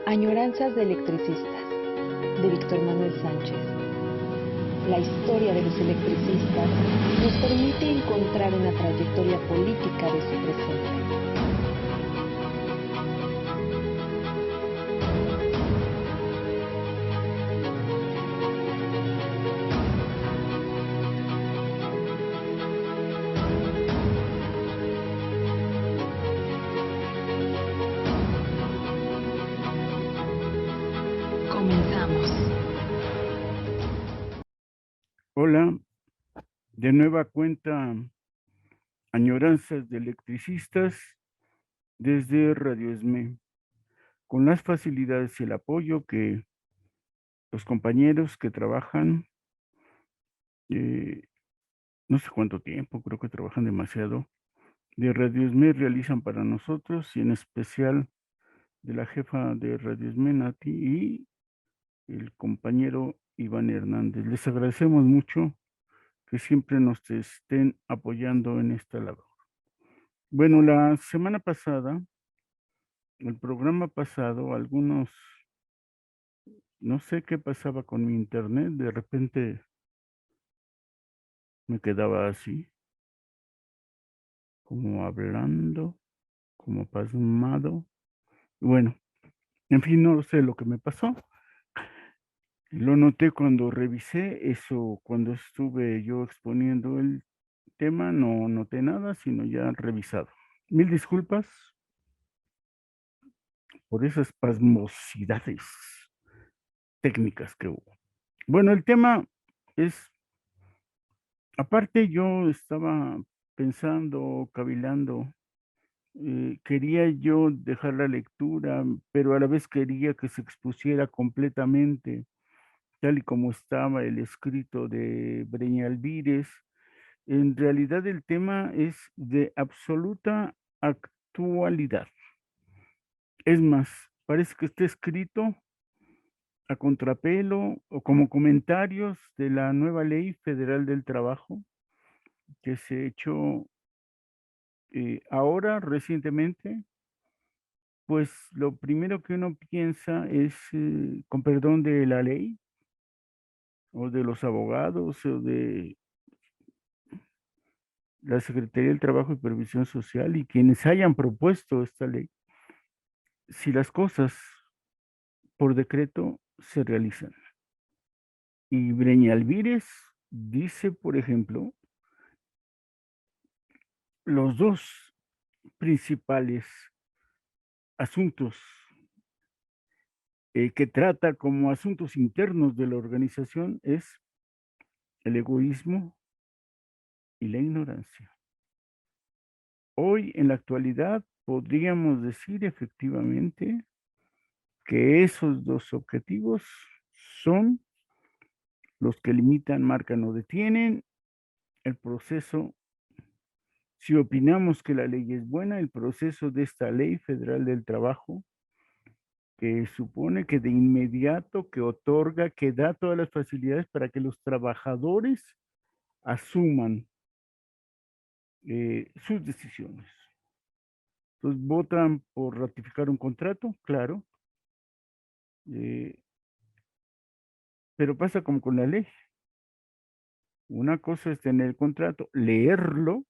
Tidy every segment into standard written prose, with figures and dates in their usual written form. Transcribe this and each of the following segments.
Añoranzas de electricistas, de Víctor Manuel Sánchez. La historia de los electricistas nos permite encontrar una trayectoria política de su presente. Comenzamos. Hola, de nueva cuenta, Añoranzas de electricistas desde Radio ESME, con las facilidades y el apoyo que los compañeros que trabajan, no sé cuánto tiempo, creo que trabajan demasiado, de Radio ESME realizan para nosotros y en especial de la jefa de Radio ESME, Nati, y el compañero Iván Hernández. Les agradecemos mucho que siempre nos estén apoyando en esta labor. Bueno, la semana pasada, el programa pasado, no sé qué pasaba con mi internet, de repente me quedaba así, como hablando, como pasmado. Bueno, en fin, no sé lo que me pasó. Lo noté cuando revisé eso, cuando estuve yo exponiendo el tema, no noté nada, sino ya revisado. Mil disculpas por esas pasmosidades técnicas que hubo. Bueno, el tema es, aparte yo estaba pensando, cavilando, quería yo dejar la lectura, pero a la vez quería que se expusiera completamente, tal y como estaba el escrito de Breña Alvírez. En realidad el tema es de absoluta actualidad. Es más, parece que está escrito a contrapelo o como comentarios de la nueva Ley Federal del Trabajo que se echó ahora recientemente. Pues lo primero que uno piensa es, con perdón de la ley o de los abogados o de la Secretaría del Trabajo y Previsión Social y quienes hayan propuesto esta ley, si las cosas por decreto se realizan. Y Breña Alvírez dice, por ejemplo, los dos principales asuntos que trata como asuntos internos de la organización es el egoísmo y la ignorancia. Hoy, en la actualidad, podríamos decir efectivamente que esos dos objetivos son los que limitan, marcan o detienen el proceso. Si opinamos que la ley es buena, el proceso de esta Ley Federal del Trabajo, que supone que de inmediato, que otorga, que da todas las facilidades para que los trabajadores asuman sus decisiones. Entonces, votan por ratificar un contrato, claro, pero pasa como con la ley. Una cosa es tener el contrato, leerlo,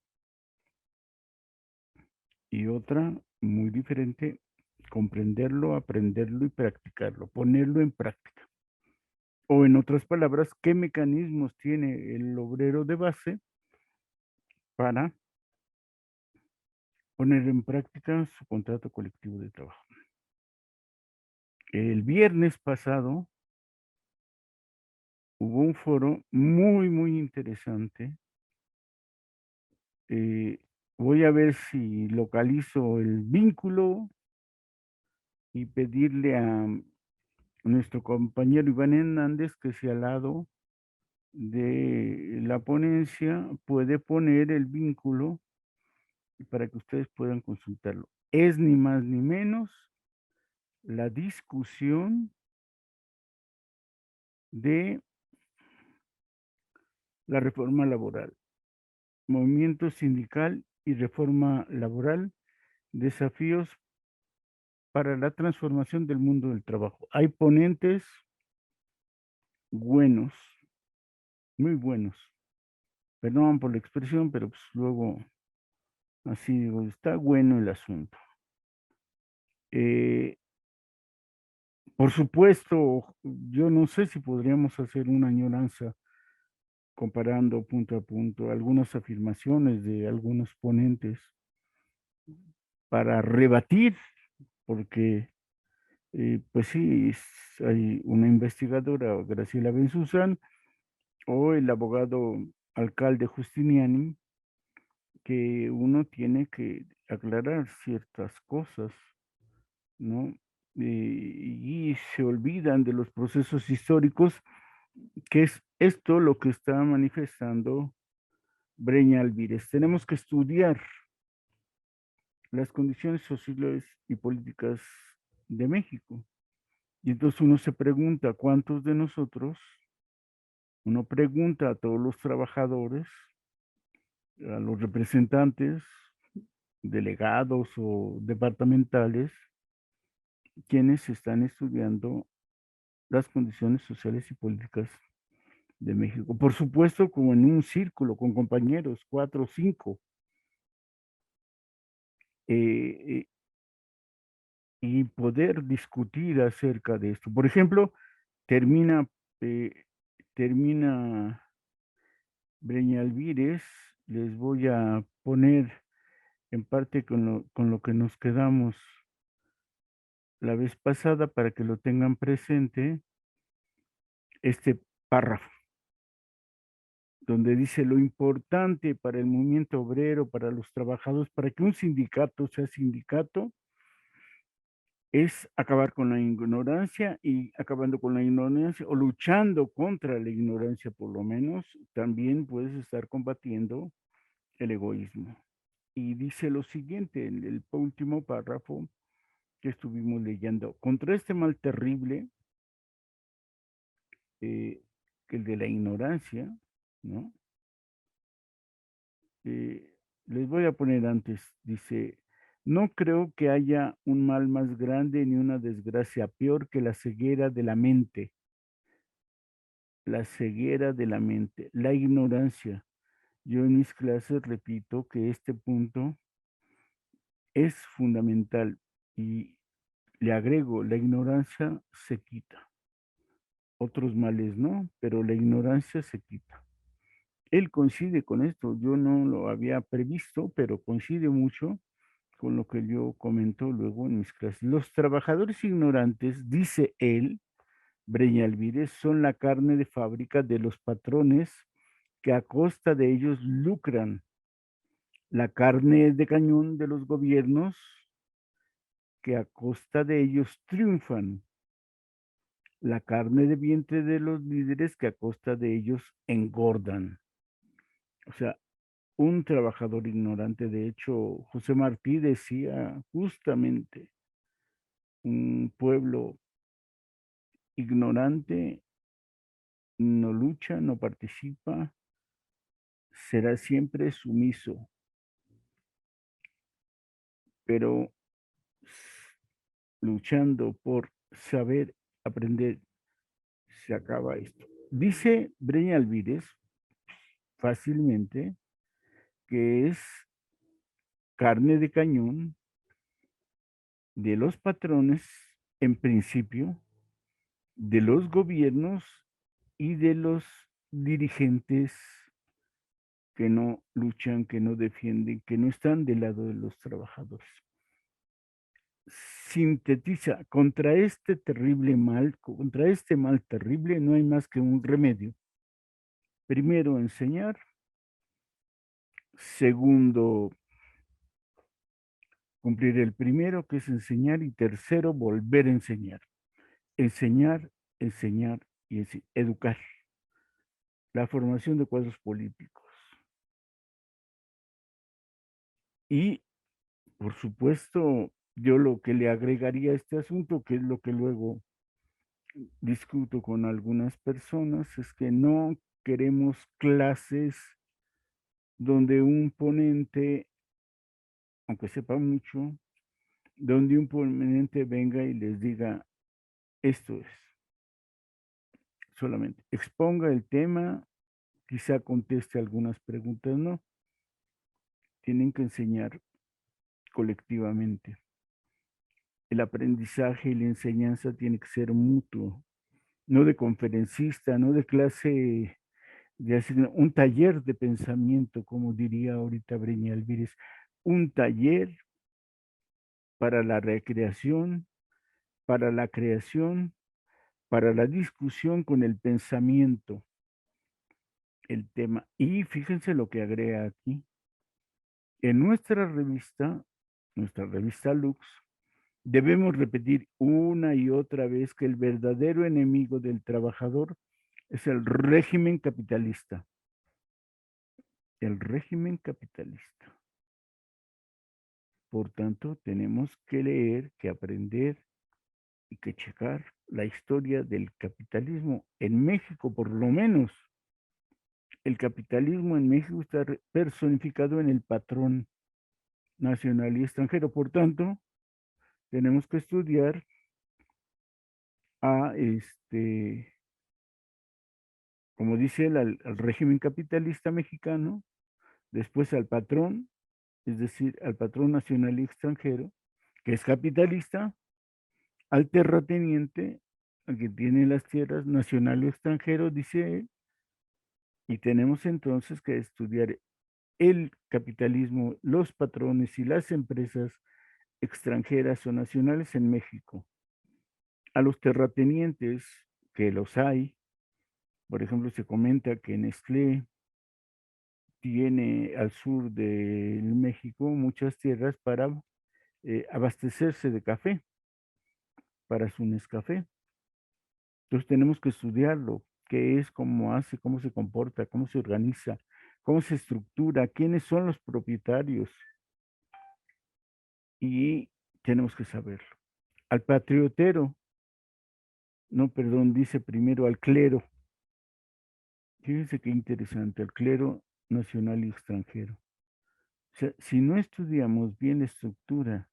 y otra muy diferente, comprenderlo, aprenderlo y practicarlo, ponerlo en práctica. O en otras palabras, ¿qué mecanismos tiene el obrero de base para poner en práctica su contrato colectivo de trabajo? El viernes pasado hubo un foro muy, muy interesante. Voy a ver si localizo el vínculo y pedirle a nuestro compañero Iván Hernández que sea al lado de la ponencia puede poner el vínculo para que ustedes puedan consultarlo. Es ni más ni menos la discusión de la reforma laboral, movimiento sindical y reforma laboral, desafíos para la transformación del mundo del trabajo. Hay ponentes buenos, muy buenos. Perdón por la expresión, pero pues luego, así digo, está bueno el asunto. Por supuesto, yo no sé si podríamos hacer una añoranza comparando punto a punto algunas afirmaciones de algunos ponentes para rebatir, porque pues sí, hay una investigadora, Graciela Benzuzán, o el abogado alcalde Justiniani, que uno tiene que aclarar ciertas cosas, ¿no? Y se olvidan de los procesos históricos, que es esto lo que está manifestando Breña Alvírez. Tenemos que estudiar las condiciones sociales y políticas de México. Y entonces uno se pregunta, ¿cuántos de nosotros? Uno pregunta a todos los trabajadores, a los representantes, delegados o departamentales, quienes están estudiando las condiciones sociales y políticas de México. Por supuesto, como en un círculo con compañeros, 4 o 5, y poder discutir acerca de esto. Por ejemplo, termina, eh, termina Breña Alvírez, les voy a poner en parte con lo que nos quedamos la vez pasada para que lo tengan presente, este párrafo, donde dice lo importante para el movimiento obrero, para los trabajadores, para que un sindicato sea sindicato, es acabar con la ignorancia, y acabando con la ignorancia o luchando contra la ignorancia por lo menos, también puedes estar combatiendo el egoísmo. Y dice lo siguiente en el último párrafo que estuvimos leyendo: contra este mal terrible, que el de la ignorancia, ¿no? Les voy a poner antes, dice, no creo que haya un mal más grande ni una desgracia peor que la ceguera de la mente. La ceguera de la mente, la ignorancia. Yo en mis clases repito que este punto es fundamental y le agrego, la ignorancia se quita. Otros males no, pero la ignorancia se quita. Él coincide con esto, yo no lo había previsto, pero coincide mucho con lo que yo comento luego en mis clases. Los trabajadores ignorantes, dice él, Breña Alvírez, son la carne de fábrica de los patrones que a costa de ellos lucran. La carne de cañón de los gobiernos que a costa de ellos triunfan. La carne de vientre de los líderes que a costa de ellos engordan. O sea, un trabajador ignorante. De hecho, José Martí decía justamente, un pueblo ignorante no lucha, no participa, será siempre sumiso, pero luchando por saber aprender, se acaba esto. Dice Breña Alvírez fácilmente que es carne de cañón de los patrones, en principio, de los gobiernos y de los dirigentes que no luchan, que no defienden, que no están del lado de los trabajadores. Sintetiza, contra este terrible mal, contra este mal terrible no hay más que un remedio. Primero, enseñar. Segundo, cumplir el primero, que es enseñar. Y tercero, volver a enseñar. Enseñar, enseñar y educar. La formación de cuadros políticos. Y, por supuesto, yo lo que le agregaría a este asunto, que es lo que luego discuto con algunas personas, es que no queremos clases donde un ponente, aunque sepa mucho, donde un ponente venga y les diga, esto es, solamente exponga el tema, quizá conteste algunas preguntas, no, tienen que enseñar colectivamente. El aprendizaje y la enseñanza tiene que ser mutuo, no de conferencista, no de clase, de hacer un taller de pensamiento, como diría ahorita Breña Alvírez, un taller para la recreación, para la creación, para la discusión con el pensamiento, el tema. Y fíjense lo que agrega aquí. En nuestra revista Lux, debemos repetir una y otra vez que el verdadero enemigo del trabajador es el régimen capitalista. El régimen capitalista. Por tanto, tenemos que leer, que aprender y que checar la historia del capitalismo en México, por lo menos. El capitalismo en México está personificado en el patrón nacional y extranjero. Por tanto, tenemos que estudiar a como dice al régimen capitalista mexicano, después al patrón, es decir, al patrón nacional y extranjero, que es capitalista, al terrateniente, al que tiene las tierras nacional o extranjero, dice él, y tenemos entonces que estudiar el capitalismo, los patrones y las empresas extranjeras o nacionales en México. A los terratenientes, que los hay, por ejemplo, se comenta que Nestlé tiene al sur de México muchas tierras para abastecerse de café, para su Nescafé. Entonces tenemos que estudiarlo, qué es, cómo hace, cómo se comporta, cómo se organiza, cómo se estructura, quiénes son los propietarios y tenemos que saberlo. Al patriotero, no, perdón, dice primero al clero. Fíjense qué interesante, al clero nacional y extranjero. O sea, si no estudiamos bien la estructura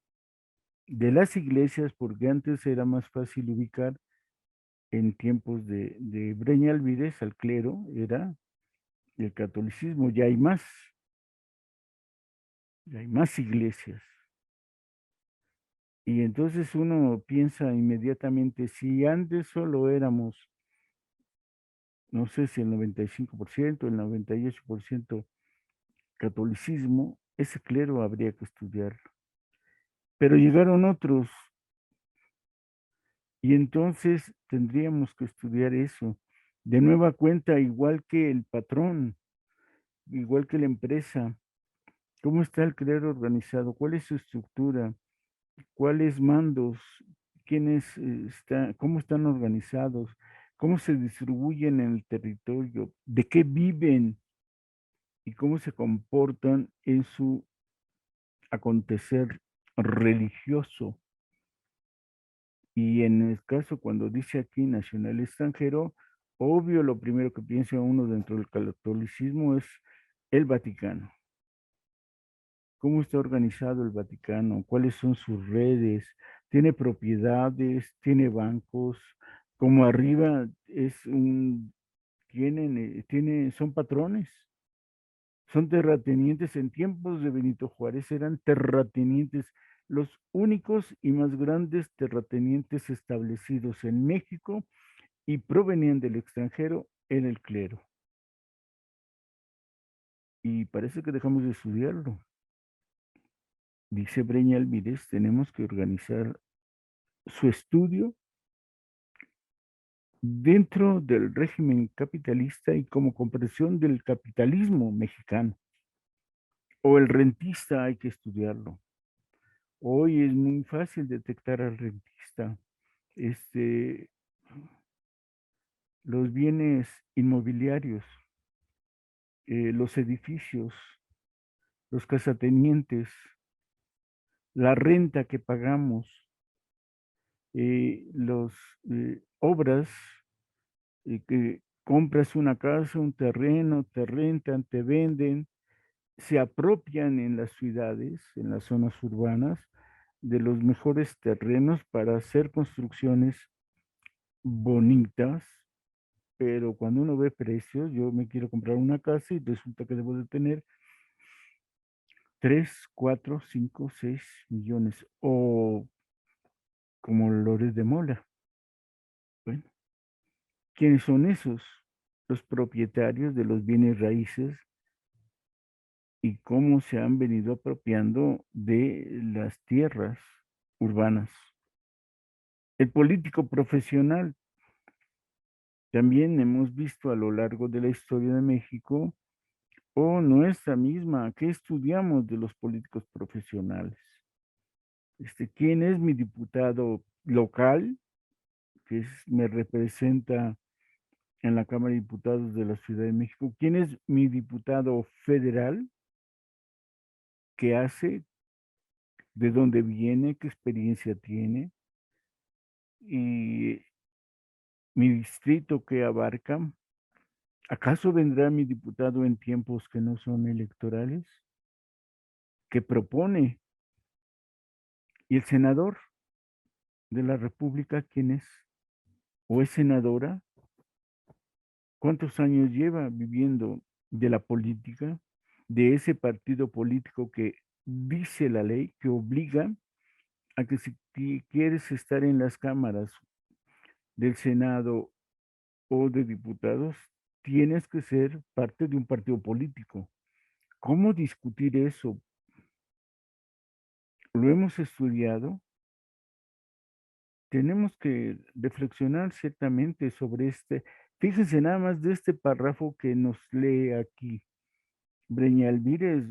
de las iglesias, porque antes era más fácil ubicar en tiempos de Breña Alvírez al clero, era el catolicismo, ya hay más iglesias. Y entonces uno piensa inmediatamente, si antes solo éramos, no sé si el 95%, el 98% catolicismo, ese clero habría que estudiarlo. Pero llegaron otros y entonces tendríamos que estudiar eso. De nueva cuenta, igual que el patrón, igual que la empresa, ¿cómo está el clero organizado? ¿Cuál es su estructura? ¿Cuáles mandos? ¿Quiénes cómo están organizados? ¿Cómo se distribuyen en el territorio? ¿De qué viven? ¿Y cómo se comportan en su acontecer religioso? Y en el caso, cuando dice aquí nacional extranjero, obvio lo primero que piensa uno dentro del catolicismo es el Vaticano. ¿Cómo está organizado el Vaticano? ¿Cuáles son sus redes? ¿Tiene propiedades? ¿Tiene bancos? Como arriba son patrones, son terratenientes. En tiempos de Benito Juárez eran terratenientes, los únicos y más grandes terratenientes establecidos en México y provenían del extranjero en el clero. Y parece que dejamos de estudiarlo. Dice Breña Alvírez, tenemos que organizar su estudio dentro del régimen capitalista y como comprensión del capitalismo mexicano. O el rentista hay que estudiarlo. Hoy es muy fácil detectar al rentista. Los bienes inmobiliarios, los edificios, los casatenientes, la renta que pagamos, las obras que compras una casa, un terreno, te rentan, te venden, se apropian en las ciudades, en las zonas urbanas, de los mejores terrenos para hacer construcciones bonitas, pero cuando uno ve precios, yo me quiero comprar una casa y resulta que debo de tener 3, 4, 5, 6 millones, o como Lores de Mola. Bueno, ¿quiénes son esos? Los propietarios de los bienes raíces y cómo se han venido apropiando de las tierras urbanas. El político profesional, también hemos visto a lo largo de la historia de México, o nuestra misma, ¿qué estudiamos de los políticos profesionales? ¿Quién es mi diputado local, me representa en la Cámara de Diputados de la Ciudad de México? ¿Quién es mi diputado federal? ¿Qué hace? ¿De dónde viene? ¿Qué experiencia tiene? Y mi distrito, ¿qué abarca? ¿Acaso vendrá mi diputado en tiempos que no son electorales? ¿Qué propone? ¿Y el senador de la República quién es? ¿O es senadora? ¿Cuántos años lleva viviendo de la política, de ese partido político que dice la ley, que obliga a que si quieres estar en las cámaras del Senado o de diputados, tienes que ser parte de un partido político? ¿Cómo discutir eso? ¿Lo hemos estudiado? Tenemos que reflexionar ciertamente sobre fíjense nada más de este párrafo que nos lee aquí Breña Alvírez.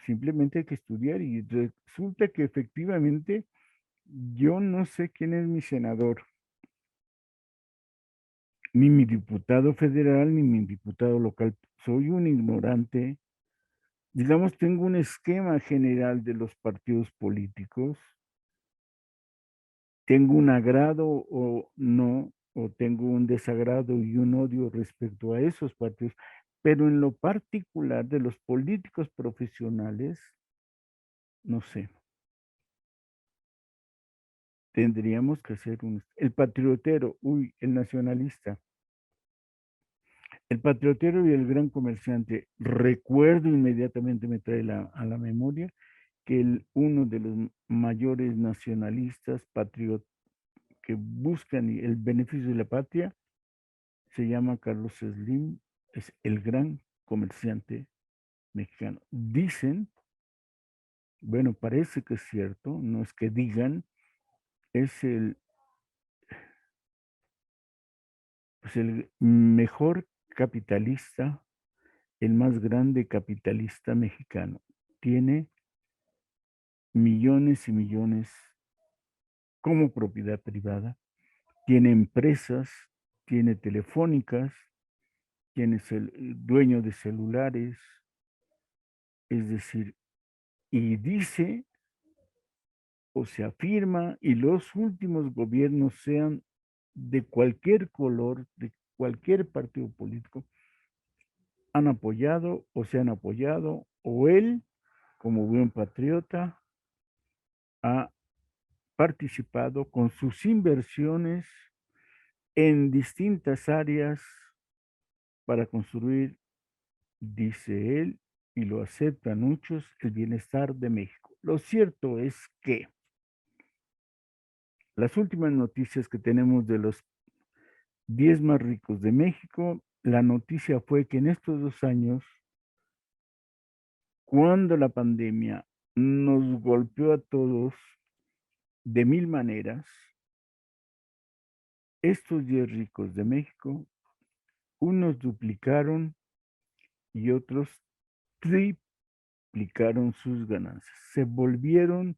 Simplemente hay que estudiar y resulta que efectivamente yo no sé quién es mi senador, ni mi diputado federal, ni mi diputado local. Soy un ignorante. Digamos, tengo un esquema general de los partidos políticos. Tengo un agrado o no, o tengo un desagrado y un odio respecto a esos partidos, pero en lo particular de los políticos profesionales, no sé. Tendríamos que hacer el patriotero, el nacionalista, el patriotero y el gran comerciante. Recuerdo inmediatamente, me trae a la memoria que uno de los mayores nacionalistas, patriotas que buscan el beneficio de la patria, se llama Carlos Slim, es el gran comerciante mexicano. Dicen, bueno, parece que es cierto, no es que digan, es el mejor capitalista, el más grande capitalista mexicano. Tiene millones y millones como propiedad privada, tiene empresas, tiene telefónicas, tiene el dueño de celulares, es decir, y dice o se afirma, y los últimos gobiernos, sean de cualquier color, de cualquier partido político, han apoyado o se han apoyado, o él, como buen patriota, ha participado con sus inversiones en distintas áreas para construir, dice él, y lo aceptan muchos, el bienestar de México. Lo cierto es que las últimas noticias que tenemos de los 10 más ricos de México, la noticia fue que en estos 2 años, cuando la pandemia nos golpeó a todos de mil maneras, estos 10 ricos de México, unos duplicaron y otros triplicaron sus ganancias. Se volvieron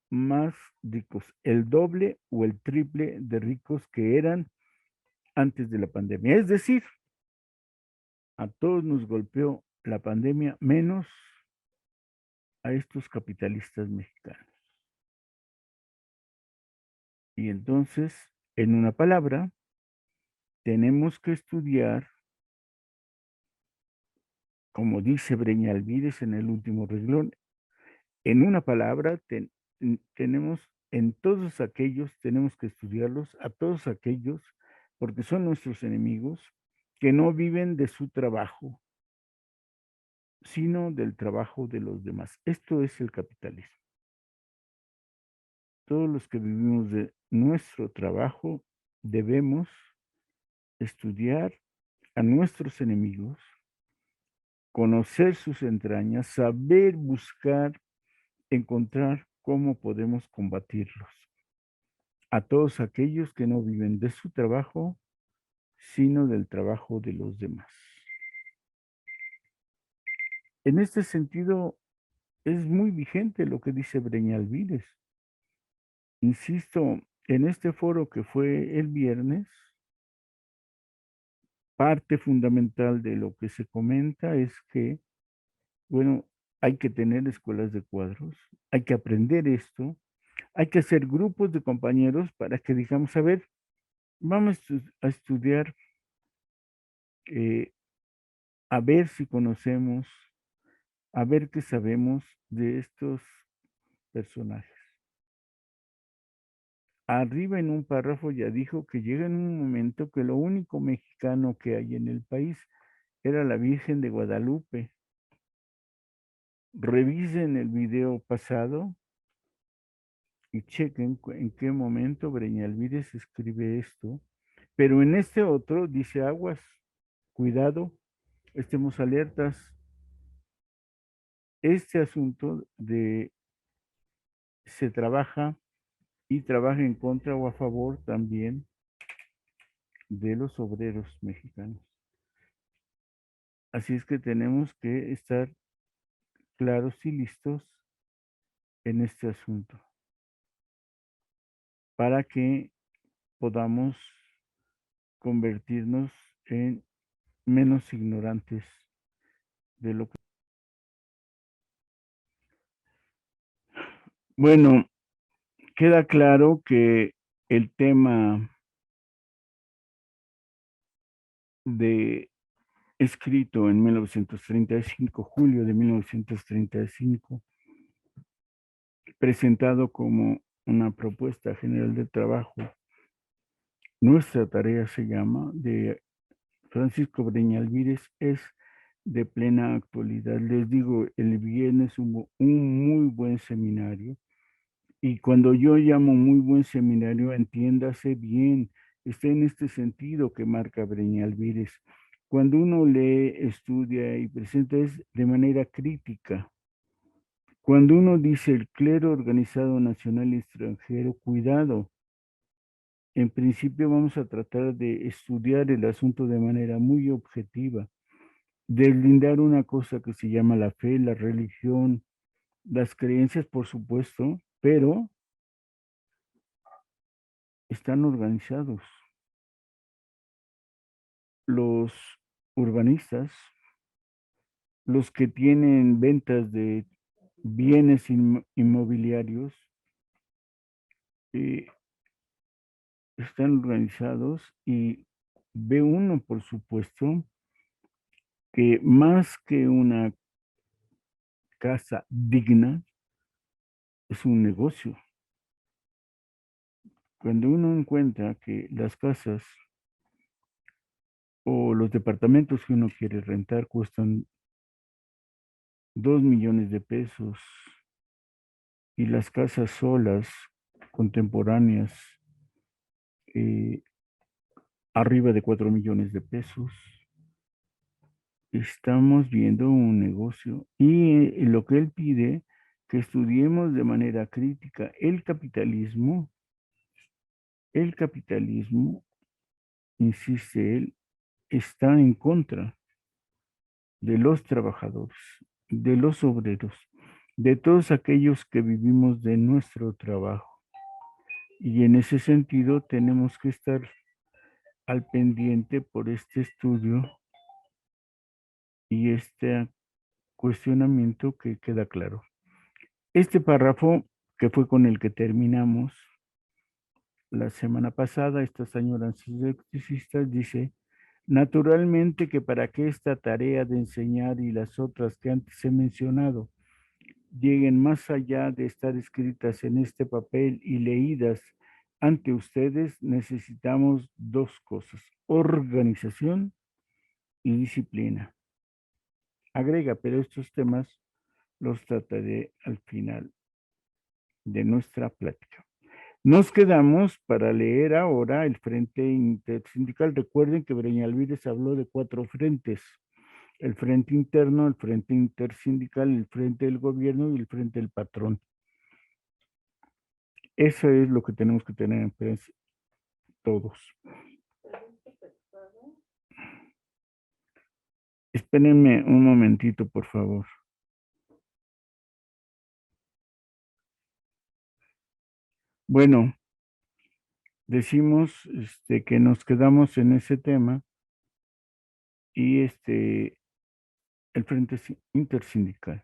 más ricos, el doble o el triple de ricos que eran antes de la pandemia. Es decir, a todos nos golpeó la pandemia, menos a estos capitalistas mexicanos. Y entonces, en una palabra, tenemos que estudiar, como dice Breña Alvírez en el último renglón, En una palabra, tenemos en todos aquellos, tenemos que estudiarlos, a todos aquellos, porque son nuestros enemigos, que no viven de su trabajo, sino del trabajo de los demás. Esto es el capitalismo. Todos los que vivimos de nuestro trabajo debemos estudiar a nuestros enemigos, conocer sus entrañas, saber buscar, encontrar cómo podemos combatirlos. A todos aquellos que no viven de su trabajo, sino del trabajo de los demás. En este sentido, es muy vigente lo que dice Breñalvídez. Insisto, en este foro que fue el viernes, parte fundamental de lo que se comenta es que, bueno, hay que tener escuelas de cuadros, hay que aprender esto, hay que hacer grupos de compañeros para que digamos, a ver, vamos a estudiar, a ver si conocemos, a ver qué sabemos de estos personajes. Arriba en un párrafo ya dijo que llega en un momento que lo único mexicano que hay en el país era la Virgen de Guadalupe. Revisen el video pasado y chequen en qué momento Breñalvídez escribe esto. Pero en este otro dice aguas, cuidado, estemos alertas. Este asunto de se trabaja y trabaja en contra o a favor también de los obreros mexicanos. Así es que tenemos que estar claros y listos en este asunto para que podamos convertirnos en menos ignorantes de lo que... Bueno, queda claro que el tema de escrito en 1935, julio de 1935, presentado como una propuesta general de trabajo. Nuestra tarea se llama, de Francisco Breñalvídez, es de plena actualidad. Les digo, el viernes hubo un muy buen seminario, y cuando yo llamo muy buen seminario, entiéndase bien, está en este sentido que marca Breñalvídez. Cuando uno lee, estudia y presenta es de manera crítica. Cuando uno dice el clero organizado nacional y extranjero, cuidado. En principio vamos a tratar de estudiar el asunto de manera muy objetiva, deslindar una cosa que se llama la fe, la religión, las creencias, por supuesto, pero están organizados. Los urbanistas, los que tienen ventas de bienes inmobiliarios, eh, están organizados, y ve uno, por supuesto, que más que una casa digna, es un negocio. Cuando uno encuentra que las casas o los departamentos que uno quiere rentar cuestan 2 millones de pesos, y las casas solas, contemporáneas, eh, arriba de 4 millones de pesos, estamos viendo un negocio. Y lo que él pide, que estudiemos de manera crítica el capitalismo, insiste él, está en contra de los trabajadores, de los obreros, de todos aquellos que vivimos de nuestro trabajo. Y en ese sentido tenemos que estar al pendiente por este estudio y este cuestionamiento que queda claro. Este párrafo, que fue con el que terminamos la semana pasada, estas añoranzas electricistas, dice: naturalmente que para que esta tarea de enseñar y las otras que antes he mencionado lleguen más allá de estar escritas en este papel y leídas ante ustedes, necesitamos dos cosas: organización y disciplina. Agrega, pero estos temas los trataré al final de nuestra plática. Nos quedamos para leer ahora el Frente Intersindical. Recuerden que Breñalvídez habló de 4 frentes: el Frente Interno, el Frente Intersindical, el Frente del Gobierno y el Frente del Patrón. Eso es lo que tenemos que tener en prensa todos. Espérenme un momentito, por favor. Bueno, decimos que nos quedamos en ese tema y el Frente Intersindical.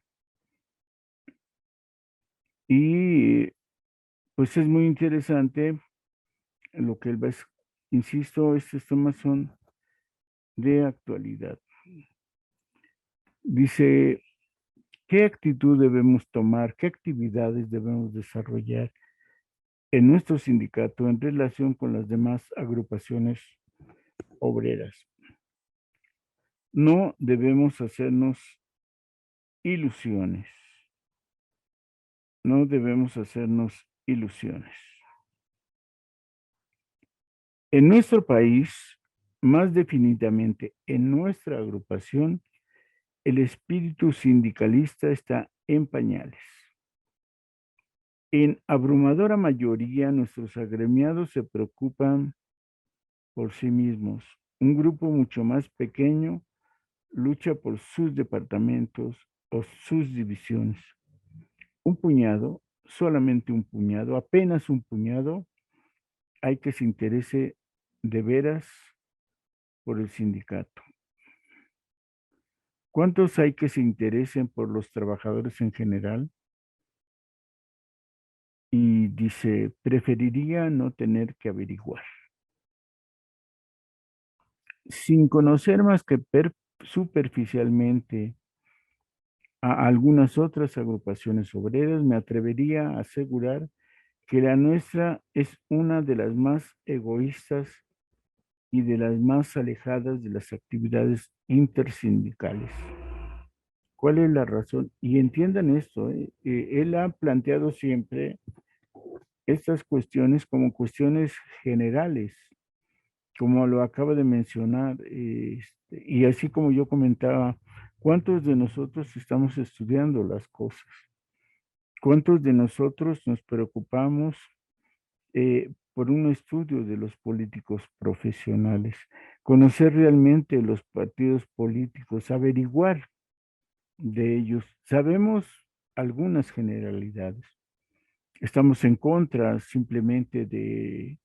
Y pues es muy interesante lo que él va, insisto, estos temas son de actualidad. Dice, ¿qué actitud debemos tomar? ¿Qué actividades debemos desarrollar en nuestro sindicato en relación con las demás agrupaciones obreras? No debemos hacernos ilusiones. No debemos hacernos ilusiones. En nuestro país, más definitivamente en nuestra agrupación, el espíritu sindicalista está en pañales. En abrumadora mayoría, nuestros agremiados se preocupan por sí mismos. Un grupo mucho más pequeño lucha por sus departamentos o sus divisiones. Un puñado, solamente un puñado, apenas un puñado, hay que se interese de veras por el sindicato. ¿Cuántos hay que se interesen por los trabajadores en general? Y dice, preferiría no tener que averiguar. Sin conocer más que superficialmente a algunas otras agrupaciones obreras, me atrevería a asegurar que la nuestra es una de las más egoístas y de las más alejadas de las actividades intersindicales. ¿Cuál es la razón? Y entiendan esto, él ha planteado siempre estas cuestiones como cuestiones generales, como lo acaba de mencionar, y así como yo comentaba, ¿cuántos de nosotros estamos estudiando las cosas? ¿Cuántos de nosotros nos preocupamos por un estudio de los políticos profesionales? Conocer realmente los partidos políticos, averiguar de ellos. Sabemos algunas generalidades. Estamos en contra simplemente de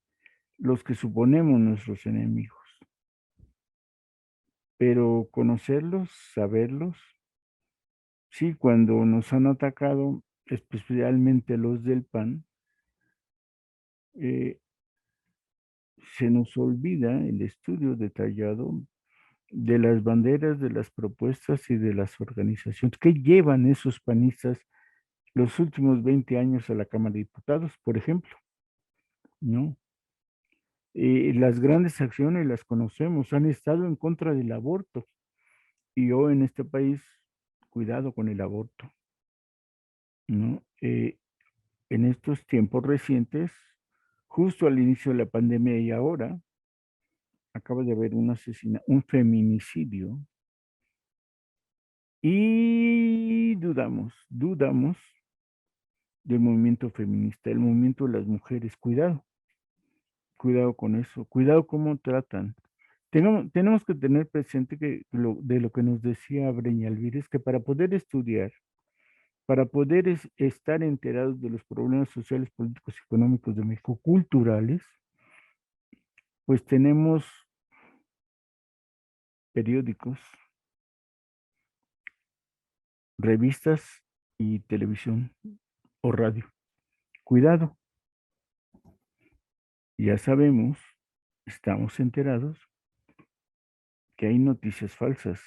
los que suponemos nuestros enemigos. Pero conocerlos, saberlos, sí, cuando nos han atacado, especialmente los del PAN, eh, se nos olvida el estudio detallado de las banderas, de las propuestas y de las organizaciones que llevan esos panistas los últimos 20 años a la Cámara de Diputados, por ejemplo, ¿no? Las grandes acciones las conocemos, han estado en contra del aborto y hoy en este país, cuidado con el aborto, ¿no? En estos tiempos recientes, justo al inicio de la pandemia y ahora, acaba de haber un feminicidio y dudamos del movimiento feminista, el movimiento de las mujeres. Cuidado con eso, cuidado cómo tratan. Tenemos que tener presente que de lo que nos decía Breña Alvírez, que para poder estudiar, para poder estar enterados de los problemas sociales, políticos, económicos de México, culturales, pues tenemos periódicos, revistas y televisión o radio. Cuidado, ya sabemos, estamos enterados que hay noticias falsas.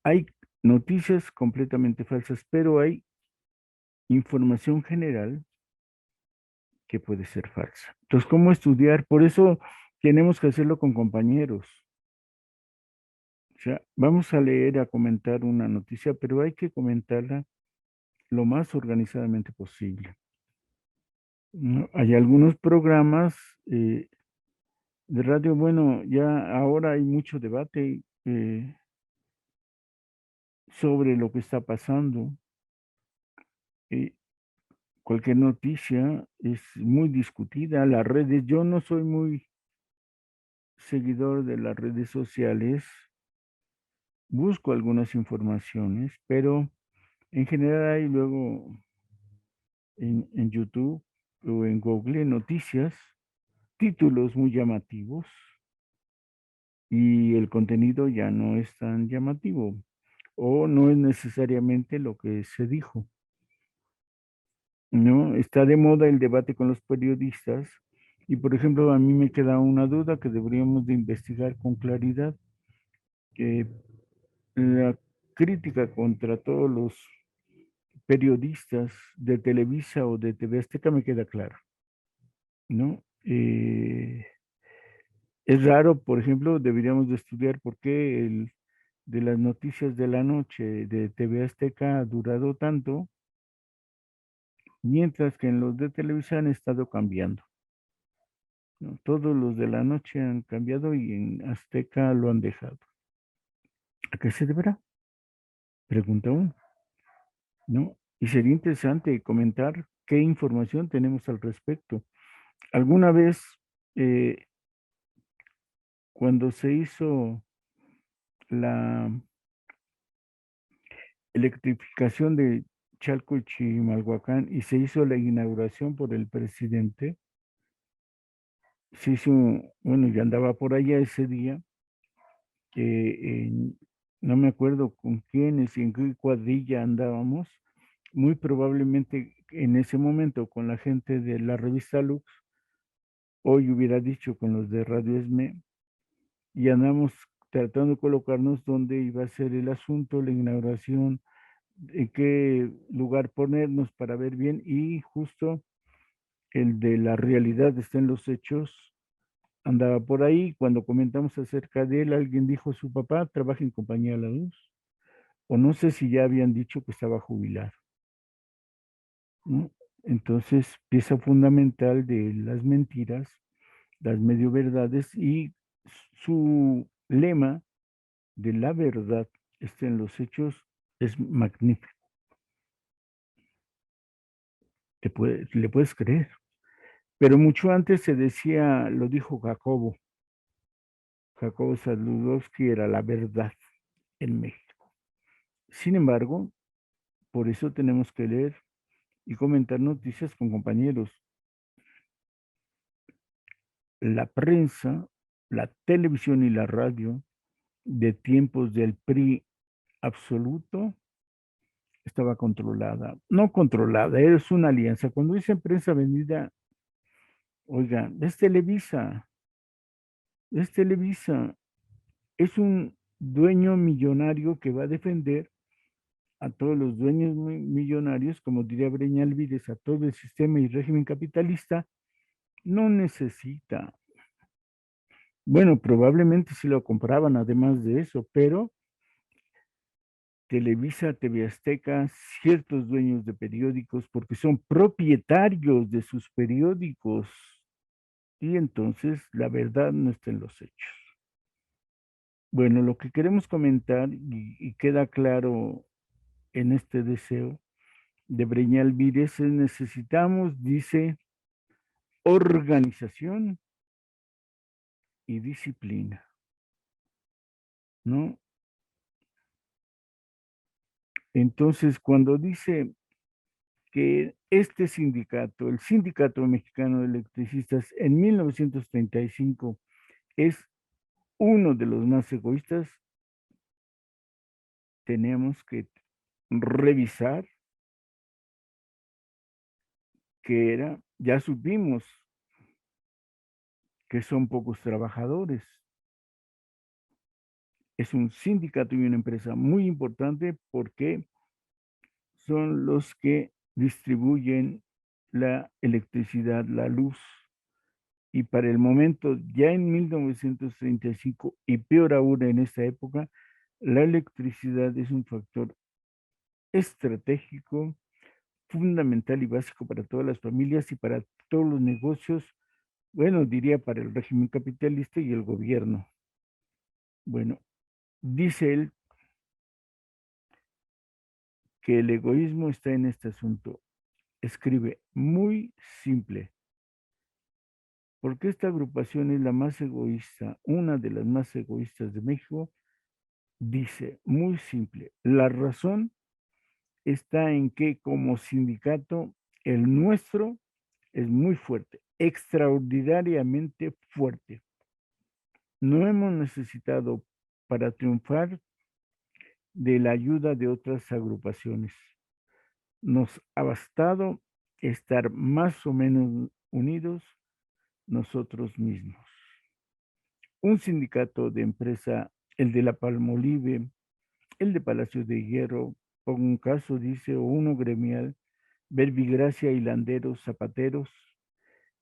Hay noticias completamente falsas, pero hay información general que puede ser falsa. Entonces, ¿cómo estudiar? Por eso tenemos que hacerlo con compañeros. O sea, vamos a leer, a comentar una noticia, pero hay que comentarla lo más organizadamente posible, ¿no? Hay algunos programas de radio, bueno, ya ahora hay mucho debate sobre lo que está pasando. eh, Cualquier noticia es muy discutida. Las redes, yo no soy muy seguidor de las redes sociales, busco algunas informaciones, pero en general hay luego en YouTube o en Google noticias, títulos muy llamativos y el contenido ya no es tan llamativo o no es necesariamente lo que se dijo, ¿no? Está de moda el debate con los periodistas y, por ejemplo, a mí me queda una duda que deberíamos de investigar con claridad, que la crítica contra todos los periodistas de Televisa o de TV Azteca me queda claro, ¿no? Es raro, por ejemplo, deberíamos de estudiar por qué de las noticias de la noche de TV Azteca ha durado tanto, mientras que en los de Televisa han estado cambiando, ¿no? Todos los de la noche han cambiado y en Azteca lo han dejado. ¿A qué se deberá? Pregunta uno, ¿no? Y sería interesante comentar qué información tenemos al respecto. Alguna vez, eh, cuando se hizo la electrificación de Chalco y Chimalhuacán y se hizo la inauguración por el presidente, se hizo, bueno, yo andaba por allá ese día, no me acuerdo con quiénes y en qué cuadrilla andábamos, muy probablemente en ese momento con la gente de la revista Lux, hoy hubiera dicho con los de Radio Esme, y andamos tratando de colocarnos dónde iba a ser el asunto, la inauguración, en qué lugar ponernos para ver bien, y justo el de la realidad está en los hechos, andaba por ahí. Cuando comentamos acerca de él, alguien dijo: su papá trabaja en Compañía de la Luz, o no sé si ya habían dicho que estaba jubilado, ¿no? Entonces, pieza fundamental de las mentiras, las medio verdades, y su lema de la verdad está en los hechos es magnífico. Le puedes creer. Pero mucho antes se decía, lo dijo Jacobo Zabludovsky era la verdad en México. Sin embargo, por eso tenemos que leer y comentar noticias con compañeros. La prensa, la televisión y la radio de tiempos del PRI absoluto estaba controlada. No controlada, es una alianza. Cuando dicen prensa vendida, oiga, es Televisa, es un dueño millonario que va a defender a todos los dueños millonarios, como diría Breña Alvides, a todo el sistema y régimen capitalista. No necesita. Bueno, probablemente sí lo compraban además de eso, pero Televisa, TV Azteca, ciertos dueños de periódicos, porque son propietarios de sus periódicos, y entonces la verdad no está en los hechos. Bueno, lo que queremos comentar, y queda claro en este deseo de Breñal Vírez, es necesitamos, dice, organización y disciplina, ¿no? Entonces, cuando dice que este sindicato, el Sindicato Mexicano de Electricistas, en 1935 es uno de los más egoístas, tenemos que revisar que era, ya supimos que son pocos trabajadores. Es un sindicato y una empresa muy importante porque son los que distribuyen la electricidad, la luz, y para el momento, ya en 1935, y peor aún en esta época, la electricidad es un factor estratégico, fundamental y básico para todas las familias y para todos los negocios, bueno, diría para el régimen capitalista y el gobierno. Bueno, dice él que el egoísmo está en este asunto. Escribe, muy simple, porque esta agrupación es la más egoísta, una de las más egoístas de México. Dice, muy simple, la razón está en que como sindicato, el nuestro es muy fuerte, extraordinariamente fuerte. No hemos necesitado para triunfar de la ayuda de otras agrupaciones. Nos ha bastado estar más o menos unidos nosotros mismos. Un sindicato de empresa, el de la Palmolive, el de Palacio de Hierro, por un caso dice, o uno gremial, Verbigracia, hilanderos, zapateros,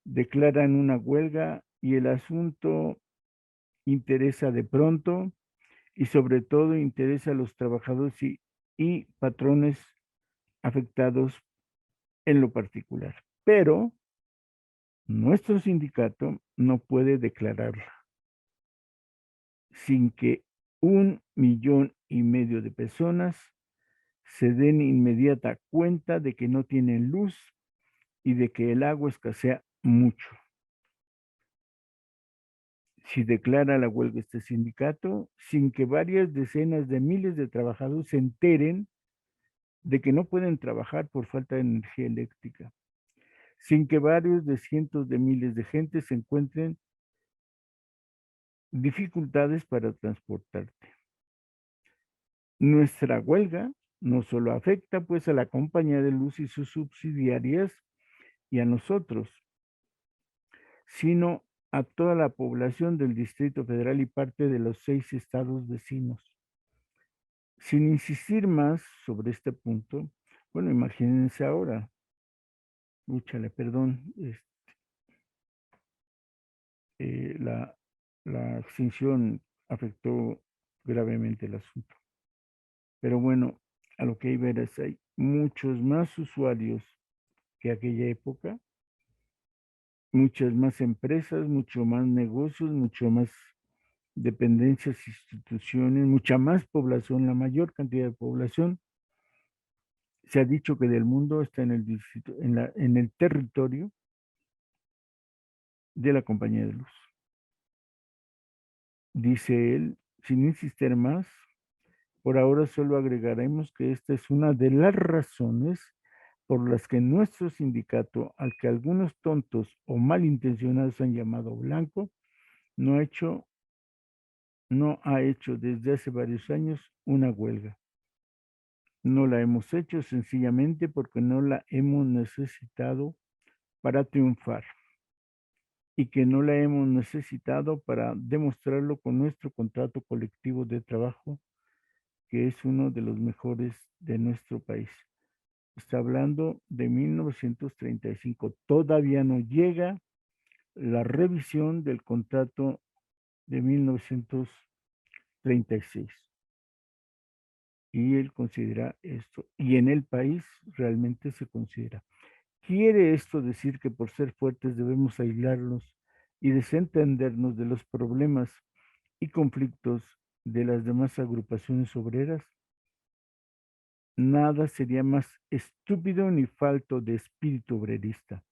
declaran una huelga y el asunto interesa de pronto y sobre todo interesa a los trabajadores y patrones afectados en lo particular. Pero nuestro sindicato no puede declararla sin que 1,5 millones de personas se den inmediata cuenta de que no tienen luz y de que el agua escasea mucho. Si declara la huelga este sindicato, sin que varias decenas de miles de trabajadores se enteren de que no pueden trabajar por falta de energía eléctrica, sin que varios de cientos de miles de gente se encuentren dificultades para transportarte. Nuestra huelga no solo afecta pues a la compañía de luz y sus subsidiarias y a nosotros, sino a toda la población del Distrito Federal y parte de los 6 estados vecinos. Sin insistir más sobre este punto, bueno, imagínense ahora, úchale, perdón, la, la extinción afectó gravemente el asunto. Pero bueno, a lo que iba era, hay muchos más usuarios que aquella época, muchas más empresas, mucho más negocios, mucho más dependencias, instituciones, mucha más población, la mayor cantidad de población. Se ha dicho que del mundo está en el distrito, en el territorio de la compañía de luz. Dice él, sin insistir más, por ahora solo agregaremos que esta es una de las razones por las que nuestro sindicato, al que algunos tontos o malintencionados han llamado blanco, no ha hecho desde hace varios años una huelga. No la hemos hecho sencillamente porque no la hemos necesitado para triunfar y que no la hemos necesitado para demostrarlo con nuestro contrato colectivo de trabajo, que es uno de los mejores de nuestro país. Está hablando de 1935. Todavía no llega la revisión del contrato de 1936. Y él considera esto. Y en el país realmente se considera. ¿Quiere esto decir que por ser fuertes debemos aislarnos y desentendernos de los problemas y conflictos de las demás agrupaciones obreras? Nada sería más estúpido ni falto de espíritu obrerista.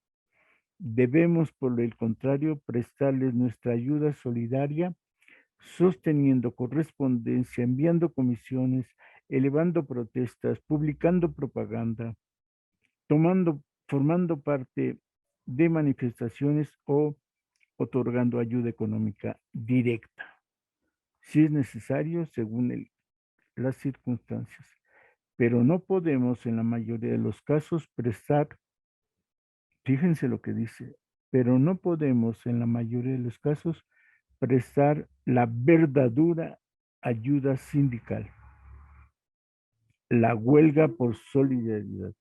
Debemos, por el contrario, prestarles nuestra ayuda solidaria, sosteniendo correspondencia, enviando comisiones, elevando protestas, publicando propaganda, formando parte de manifestaciones o otorgando ayuda económica directa, si es necesario, según las circunstancias. Pero no podemos en la mayoría de los casos prestar, fíjense lo que dice, pero no podemos en la mayoría de los casos prestar la verdadera ayuda sindical, la huelga por solidaridad.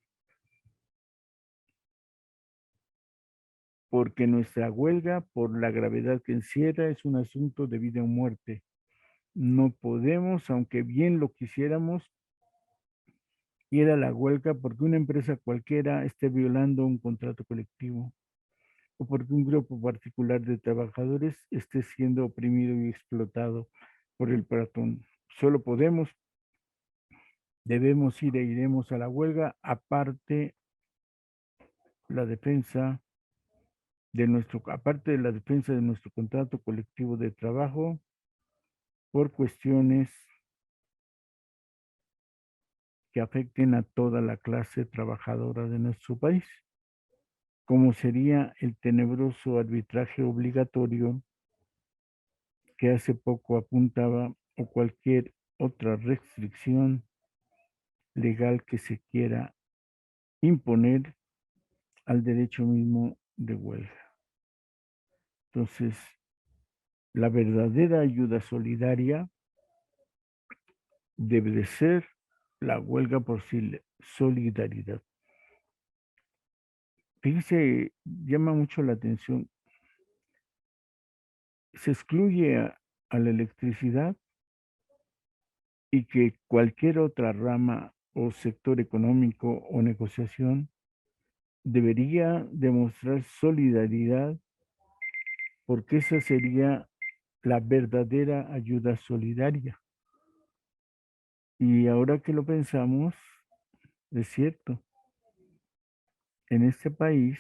porque nuestra huelga, por la gravedad que encierra, es un asunto de vida o muerte. No podemos, aunque bien lo quisiéramos, ir a la huelga porque una empresa cualquiera esté violando un contrato colectivo o porque un grupo particular de trabajadores esté siendo oprimido y explotado por el patrón. Solo podemos, debemos ir e iremos a la huelga, aparte la defensa aparte de la defensa de nuestro contrato colectivo de trabajo por cuestiones que afecten a toda la clase trabajadora de nuestro país, como sería el tenebroso arbitraje obligatorio que hace poco apuntaba o cualquier otra restricción legal que se quiera imponer al derecho mismo de huelga. Entonces, la verdadera ayuda solidaria debe de ser la huelga por solidaridad. Fíjese, llama mucho la atención, se excluye a la electricidad y que cualquier otra rama o sector económico o negociación debería demostrar solidaridad porque esa sería la verdadera ayuda solidaria. Y ahora que lo pensamos, es cierto, en este país,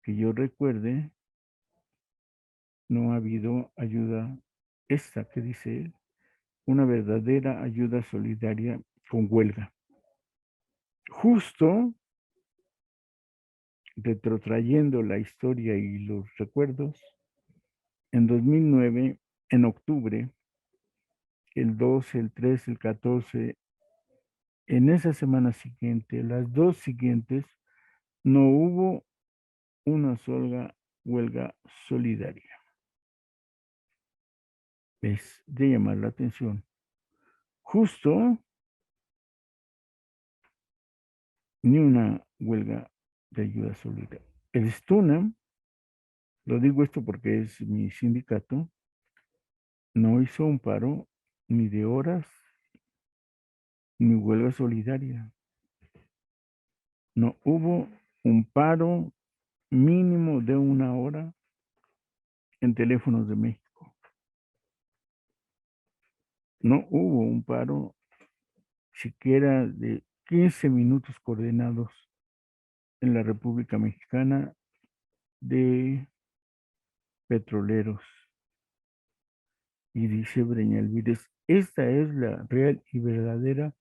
que yo recuerde, no ha habido ayuda, esta que dice él, una verdadera ayuda solidaria con huelga. Justo retrotrayendo la historia y los recuerdos, en 2009, en octubre, el 12, el 13, el 14, en esa semana siguiente, las dos siguientes, no hubo una sola huelga solidaria. Es de llamar la atención. Justo ni una huelga de ayuda solidaria. El STUNAM, lo digo esto porque es mi sindicato, no hizo un paro ni de horas ni huelga solidaria. No hubo un paro mínimo de una hora en Teléfonos de México. No hubo un paro siquiera de 15 minutos coordinados en la República Mexicana de petroleros. Y dice Breñalvídez, esta es la real y verdadera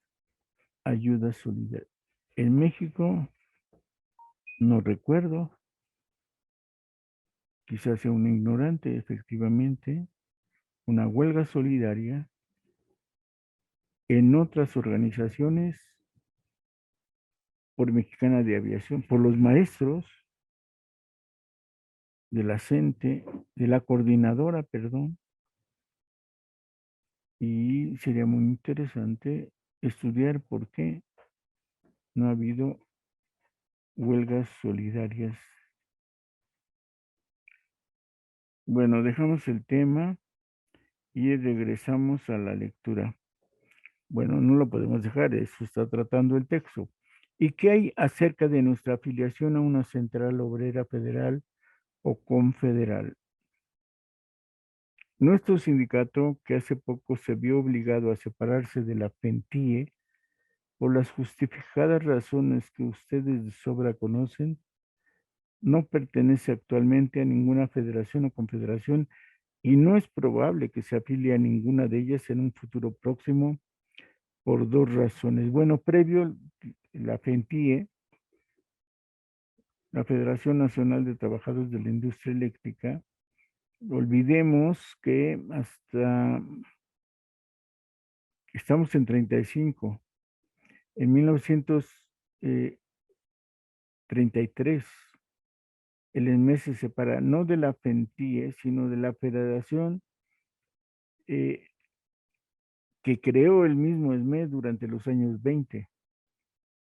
ayuda solidaria. En México, no recuerdo, quizás sea un ignorante, efectivamente, una huelga solidaria en otras organizaciones por Mexicana de Aviación, por los maestros de la CENTE, de la coordinadora, perdón, y sería muy interesante estudiar por qué no ha habido huelgas solidarias. Bueno, dejamos el tema y regresamos a la lectura. Bueno, no lo podemos dejar, eso está tratando el texto. ¿Y qué hay acerca de nuestra afiliación a una central obrera federal o confederal? Nuestro sindicato, que hace poco se vio obligado a separarse de la FENTIE por las justificadas razones que ustedes de sobra conocen, no pertenece actualmente a ninguna federación o confederación y no es probable que se afilie a ninguna de ellas en un futuro próximo por dos razones. Bueno, previo, la FENTIE, la Federación Nacional de Trabajadores de la Industria Eléctrica, olvidemos que hasta estamos en 35. En 1933, el ENME se separa no de la FENTIE, sino de la Federación eh, que creó el mismo ESME durante los años 20.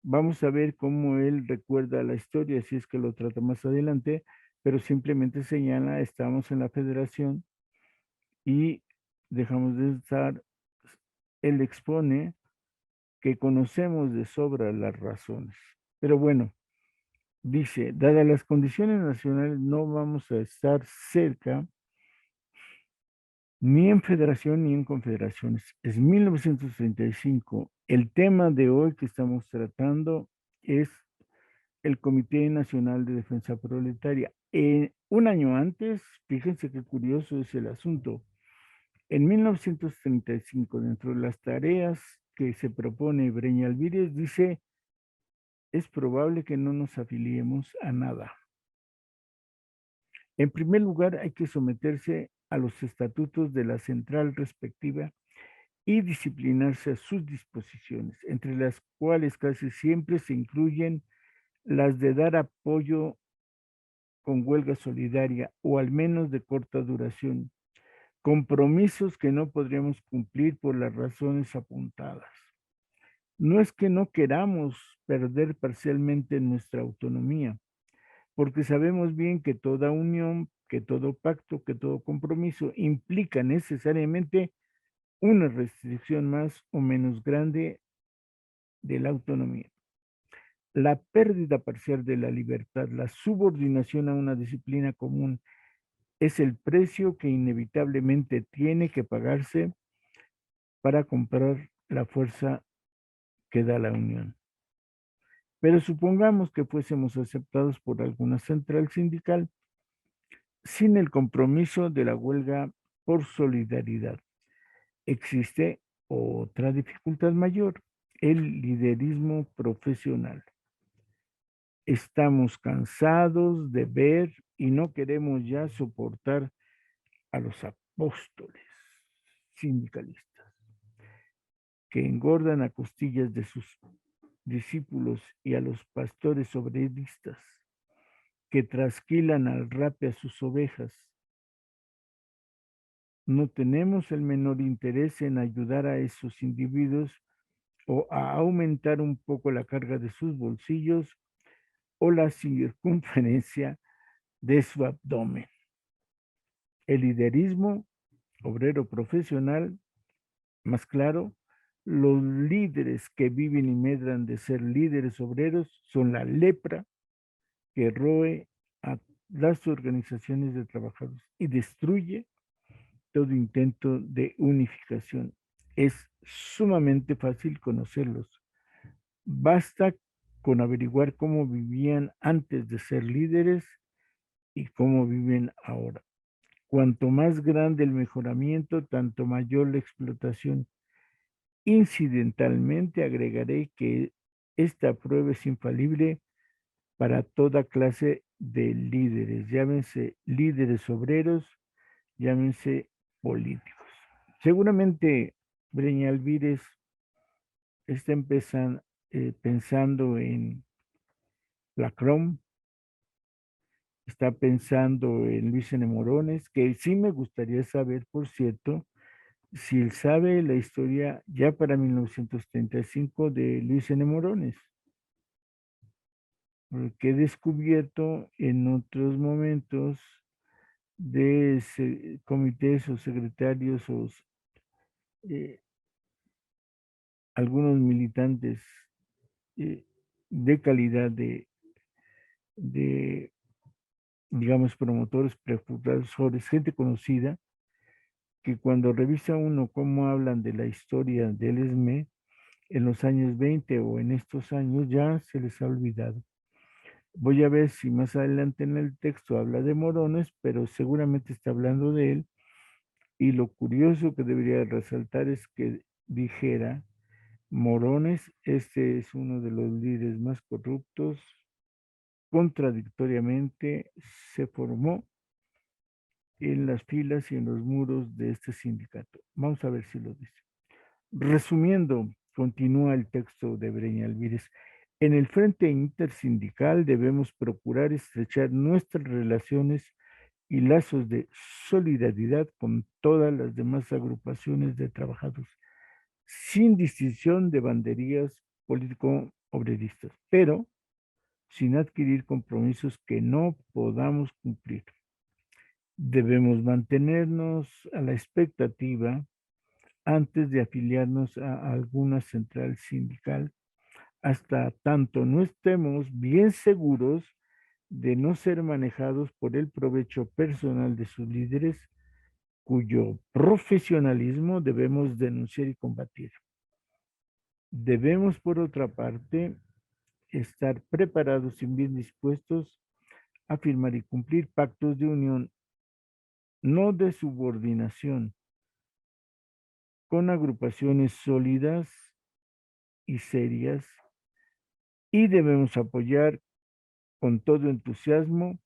Vamos a ver cómo él recuerda la historia, si es que lo trata más adelante, pero simplemente señala, estamos en la federación y dejamos de estar, él expone que conocemos de sobra las razones. Pero bueno, dice, dadas las condiciones nacionales, no vamos a estar cerca ni en federación ni en confederaciones. Es 1935. El tema de hoy que estamos tratando es el Comité Nacional de Defensa Proletaria. Un año antes, fíjense qué curioso es el asunto. En 1935, dentro de las tareas que se propone Breña Alvírez, dice, es probable que no nos afiliemos a nada. En primer lugar, hay que someterse a los estatutos de la central respectiva y disciplinarse a sus disposiciones, entre las cuales casi siempre se incluyen las de dar apoyo con huelga solidaria o al menos de corta duración, compromisos que no podríamos cumplir por las razones apuntadas. No es que no queramos perder parcialmente nuestra autonomía, porque sabemos bien que toda unión, que todo pacto, que todo compromiso implica necesariamente una restricción más o menos grande de la autonomía. La pérdida parcial de la libertad, la subordinación a una disciplina común, es el precio que inevitablemente tiene que pagarse para comprar la fuerza que da la unión. Pero supongamos que fuésemos aceptados por alguna central sindical sin el compromiso de la huelga por solidaridad. Existe otra dificultad mayor, el liderismo profesional. Estamos cansados de ver y no queremos ya soportar a los apóstoles sindicalistas que engordan a costillas de sus discípulos y a los pastores obreristas que trasquilan al rape a sus ovejas. No tenemos el menor interés en ayudar a esos individuos o a aumentar un poco la carga de sus bolsillos o la circunferencia de su abdomen. El liderismo obrero profesional, más claro, los líderes que viven y medran de ser líderes obreros son la lepra que roe a las organizaciones de trabajadores y destruye todo intento de unificación. Es sumamente fácil conocerlos. Basta con averiguar cómo vivían antes de ser líderes y cómo viven ahora. Cuanto más grande el mejoramiento, tanto mayor la explotación. Incidentalmente agregaré que esta prueba es infalible para toda clase de líderes, llámense líderes obreros, llámense políticos. Seguramente Breña Alvírez está pensando en Lacrom, está pensando en Luis N. Morones, que sí me gustaría saber, por cierto, si él sabe la historia ya para 1935 de Luis N. Morones, porque he descubierto en otros momentos de comités o secretarios o eh, algunos militantes de calidad de, digamos, promotores, precursores, gente conocida, que cuando revisa uno cómo hablan de la historia del ESME en los años 20 o en estos años, ya se les ha olvidado. Voy a ver si más adelante en el texto habla de Morones, pero seguramente está hablando de él. Y lo curioso que debería resaltar es que dijera, Morones, este es uno de los líderes más corruptos, contradictoriamente se formó en las filas y en los muros de este sindicato. Vamos a ver si lo dice. Resumiendo, continúa el texto de Breña Alvírez. En el frente intersindical debemos procurar estrechar nuestras relaciones y lazos de solidaridad con todas las demás agrupaciones de trabajadores, sin distinción de banderías obreristas, pero sin adquirir compromisos que no podamos cumplir. Debemos mantenernos a la expectativa antes de afiliarnos a alguna central sindical, hasta tanto no estemos bien seguros de no ser manejados por el provecho personal de sus líderes, cuyo profesionalismo debemos denunciar y combatir. Debemos, por otra parte, estar preparados y bien dispuestos a firmar y cumplir pactos de unión, no de subordinación, con agrupaciones sólidas y serias, y debemos apoyar con todo entusiasmo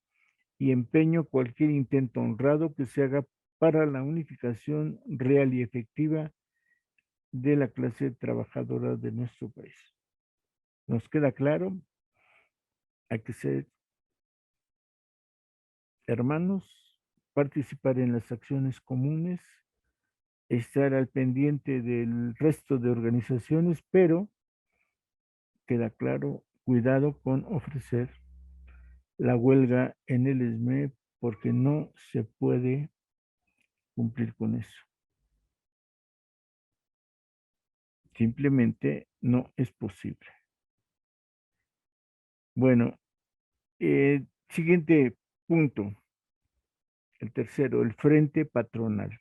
y empeño cualquier intento honrado que se haga para la unificación real y efectiva de la clase trabajadora de nuestro país. ¿Nos queda claro? Hay que ser hermanos, participar en las acciones comunes, estar al pendiente del resto de organizaciones, pero queda claro, cuidado con ofrecer la huelga en el SME porque no se puede cumplir con eso. Simplemente no es posible. Bueno, siguiente punto, el tercero, el frente patronal.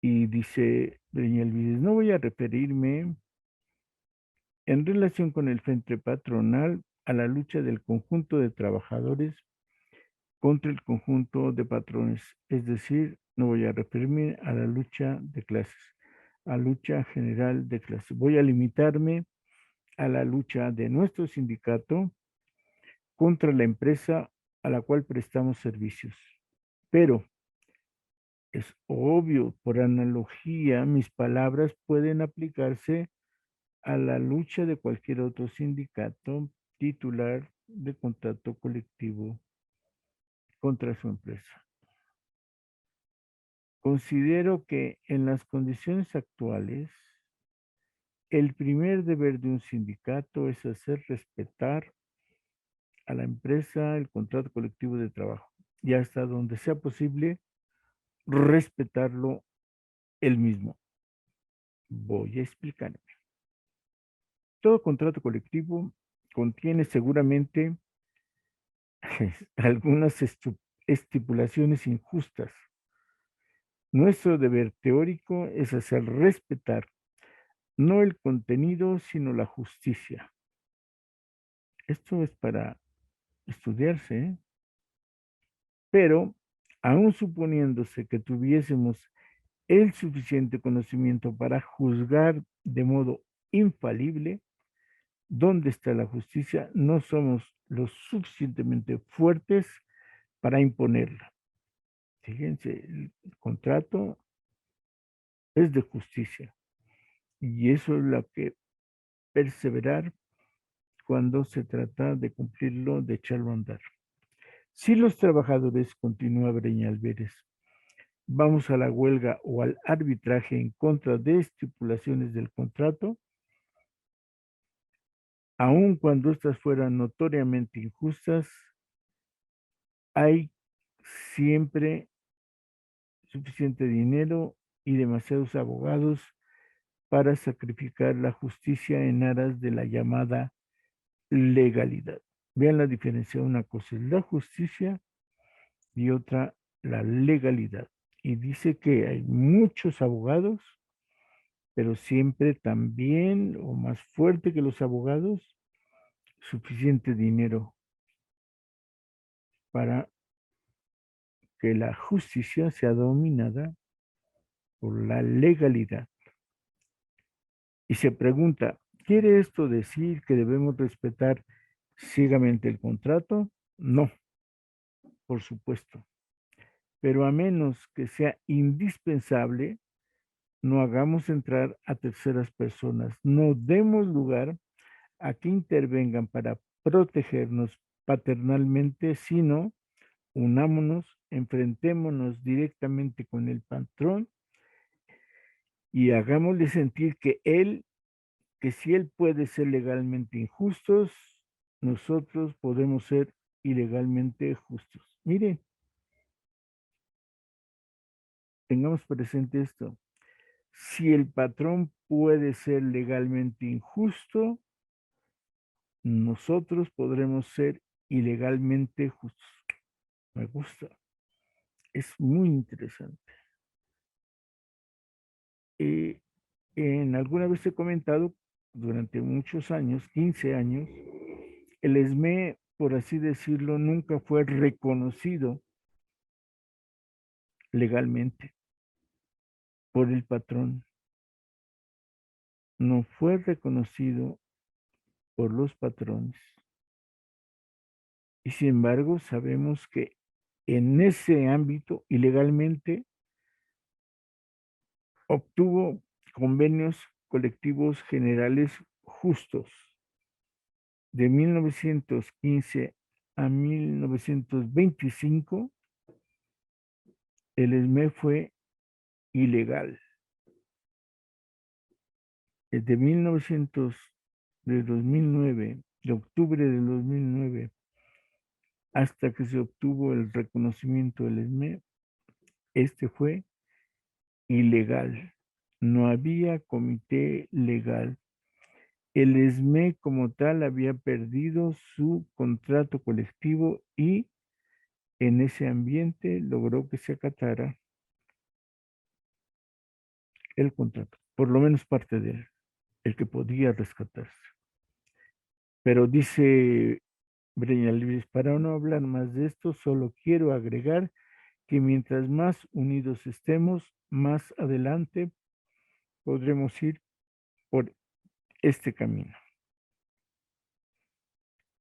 Y dice Breñalvides, no voy a referirme en relación con el frente patronal a la lucha del conjunto de trabajadores contra el conjunto de patrones, es decir, no voy a referirme a la lucha de clases, a lucha general de clases. Voy a limitarme a la lucha de nuestro sindicato contra la empresa a la cual prestamos servicios. Pero es obvio, por analogía, mis palabras pueden aplicarse a la lucha de cualquier otro sindicato titular de contrato colectivo contra su empresa. Considero que en las condiciones actuales, el primer deber de un sindicato es hacer respetar a la empresa el contrato colectivo de trabajo y hasta donde sea posible respetarlo él mismo. Voy a explicarme. Todo contrato colectivo contiene seguramente algunas estipulaciones injustas. Nuestro deber teórico es hacer respetar no el contenido, sino la justicia. Esto es para estudiarse, ¿eh? Pero aún suponiéndose que tuviésemos el suficiente conocimiento para juzgar de modo infalible dónde está la justicia, no somos lo suficientemente fuertes para imponerla. Fíjense, el contrato es de justicia y eso es lo que perseverar cuando se trata de cumplirlo, de echarlo a andar. Si los trabajadores, continúa Breñalveres, vamos a la huelga o al arbitraje en contra de estipulaciones del contrato, aun cuando estas fueran notoriamente injustas, hay siempre suficiente dinero y demasiados abogados para sacrificar la justicia en aras de la llamada legalidad. Vean la diferencia, una cosa es la justicia y otra la legalidad. Y dice que hay muchos abogados, pero siempre también, o más fuerte que los abogados, suficiente dinero para que la justicia sea dominada por la legalidad. Y se pregunta, ¿quiere esto decir que debemos respetar ciegamente el contrato? No, por supuesto. Pero a menos que sea indispensable, no hagamos entrar a terceras personas, no demos lugar a que intervengan para protegernos paternalmente, sino unámonos, enfrentémonos directamente con el patrón y hagámosle sentir que él que si él puede ser legalmente injustos, nosotros podemos ser ilegalmente justos. Miren, tengamos presente esto. Si el patrón puede ser legalmente injusto, nosotros podremos ser ilegalmente justos. Me gusta. Es muy interesante. Alguna vez he comentado, durante muchos años, 15 años, el ESME, por así decirlo, nunca fue reconocido legalmente por el patrón. No fue reconocido por los patrones. Y sin embargo, sabemos que en ese ámbito, ilegalmente, obtuvo convenios colectivos generales justos. De 1915 a 1925, el ESME fue ilegal. Desde 2009, de octubre de 2009, hasta que se obtuvo el reconocimiento del ESME, este fue ilegal. No había comité legal. El ESME como tal había perdido su contrato colectivo y en ese ambiente logró que se acatara el contrato, por lo menos parte de él, el que podía rescatarse. Pero dice Breña Luis, para no hablar más de esto, solo quiero agregar que mientras más unidos estemos, más adelante podremos ir por este camino.